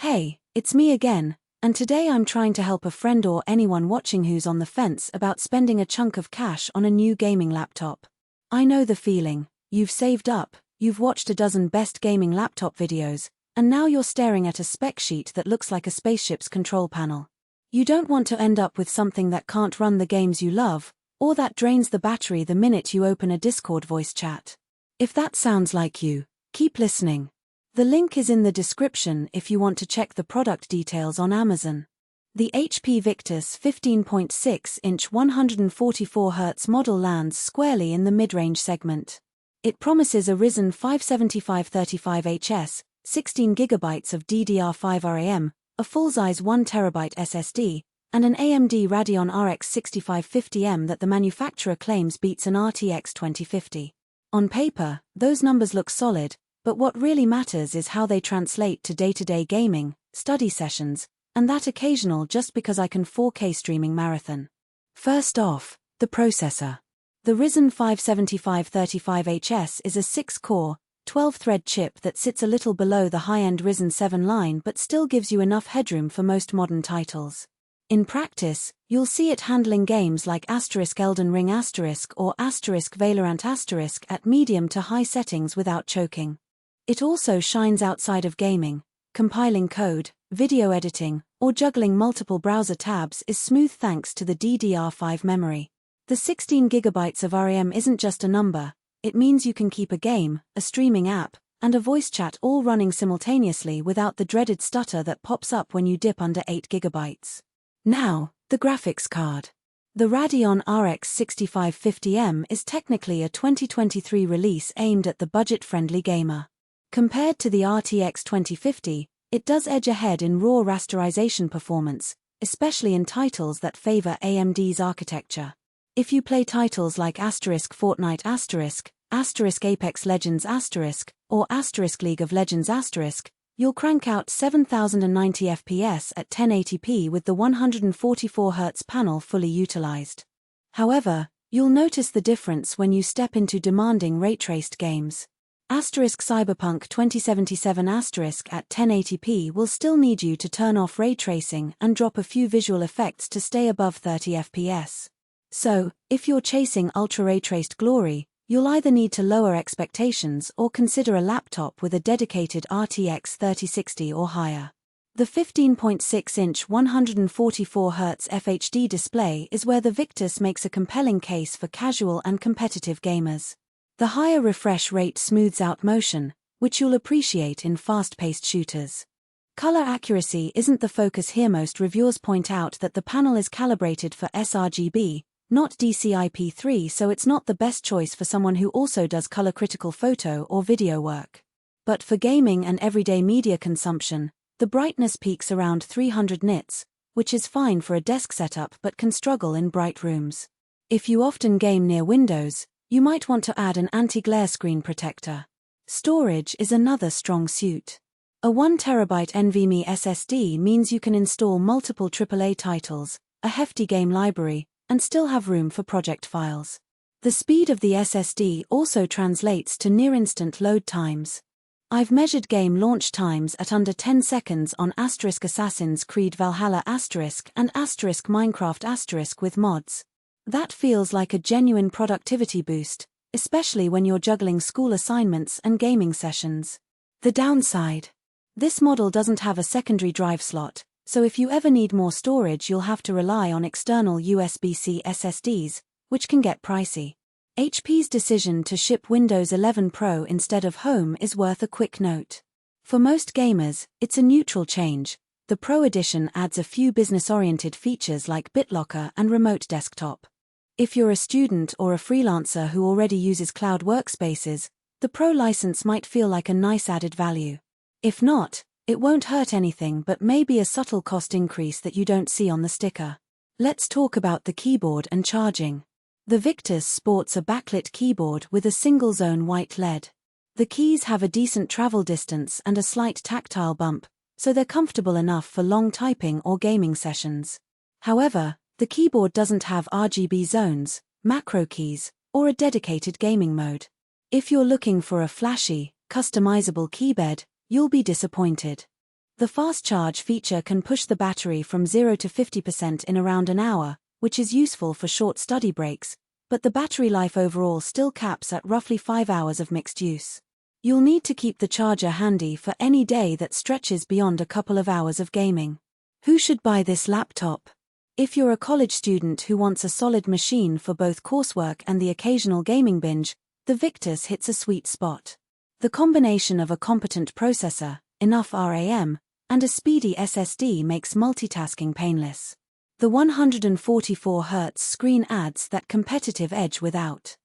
Hey, it's me again, and today I'm trying to help a friend or anyone watching who's on the fence about spending a chunk of cash on a new gaming laptop. I know the feeling. You've saved up, you've watched a dozen best gaming laptop videos, and now you're staring at a spec sheet that looks like a spaceship's control panel. You don't want to end up with something that can't run the games you love, or that drains the battery the minute you open a Discord voice chat. If that sounds like you, keep listening. The link is in the description if you want to check the product details on Amazon. The HP Victus 15.6 144Hz model lands squarely in the mid-range segment. It promises a Ryzen 5 7535HS, 16GB of DDR5 RAM, a full-size 1TB SSD, and an AMD Radeon RX 6550M that the manufacturer claims beats an RTX 2050. On paper, those numbers look solid, but what really matters is how they translate to day-to-day gaming, study sessions, and that occasional just because I can 4K streaming marathon. First off, the processor. The Ryzen 5 7535HS is a 6-core, 12-thread chip that sits a little below the high-end Ryzen 7 line but still gives you enough headroom for most modern titles. In practice, you'll see it handling games like Elden Ring or Valorant at medium to high settings without choking. It also shines outside of gaming. Compiling code, video editing, or juggling multiple browser tabs is smooth thanks to the DDR5 memory. The 16GB of RAM isn't just a number, it means you can keep a game, a streaming app, and a voice chat all running simultaneously without the dreaded stutter that pops up when you dip under 8GB. Now, the graphics card. The Radeon RX 6550M is technically a 2023 release aimed at the budget-friendly gamer. Compared to the RTX 2050, it does edge ahead in raw rasterization performance, especially in titles that favor AMD's architecture. If you play titles like Fortnite Apex Legends or League of Legends you'll crank out 7090 FPS at 1080p with the 144Hz panel fully utilized. However, you'll notice the difference when you step into demanding ray-traced games. Cyberpunk 2077 at 1080p will still need you to turn off ray tracing and drop a few visual effects to stay above 30 FPS. So, if you're chasing ultra ray-traced glory, you'll either need to lower expectations or consider a laptop with a dedicated RTX 3060 or higher. The 15.6 144Hz FHD display is where the Victus makes a compelling case for casual and competitive gamers. The higher refresh rate smooths out motion, which you'll appreciate in fast-paced shooters. Color accuracy isn't the focus here. Most reviewers point out that the panel is calibrated for sRGB, not DCI-P3, so it's not the best choice for someone who also does color-critical photo or video work. But for gaming and everyday media consumption, the brightness peaks around 300 nits, which is fine for a desk setup but can struggle in bright rooms. If you often game near windows, you might want to add an anti-glare screen protector. Storage is another strong suit. A 1TB NVMe SSD means you can install multiple AAA titles, a hefty game library, and still have room for project files. The speed of the SSD also translates to near-instant load times. I've measured game launch times at under 10 seconds on Assassin's Creed Valhalla and Minecraft with mods. That feels like a genuine productivity boost, especially when you're juggling school assignments and gaming sessions. The downside. This model doesn't have a secondary drive slot, so if you ever need more storage you'll have to rely on external USB-C SSDs, which can get pricey. HP's decision to ship Windows 11 Pro instead of Home is worth a quick note. For most gamers, it's a neutral change. The Pro edition adds a few business-oriented features like BitLocker and remote desktop. If you're a student or a freelancer who already uses cloud workspaces, the Pro license might feel like a nice added value. If not, it won't hurt anything but maybe a subtle cost increase that you don't see on the sticker. Let's talk about the keyboard and charging. The Victus sports a backlit keyboard with a single-zone white LED. The keys have a decent travel distance and a slight tactile bump, so they're comfortable enough for long typing or gaming sessions. However, the keyboard doesn't have RGB zones, macro keys, or a dedicated gaming mode. If you're looking for a flashy, customizable keybed, you'll be disappointed. The fast charge feature can push the battery from 0 to 50% in around an hour, which is useful for short study breaks, but the battery life overall still caps at roughly 5 hours of mixed use. You'll need to keep the charger handy for any day that stretches beyond a couple of hours of gaming. Who should buy this laptop? If you're a college student who wants a solid machine for both coursework and the occasional gaming binge, the Victus hits a sweet spot. The combination of a competent processor, enough RAM, and a speedy SSD makes multitasking painless. The 144Hz screen adds that competitive edge without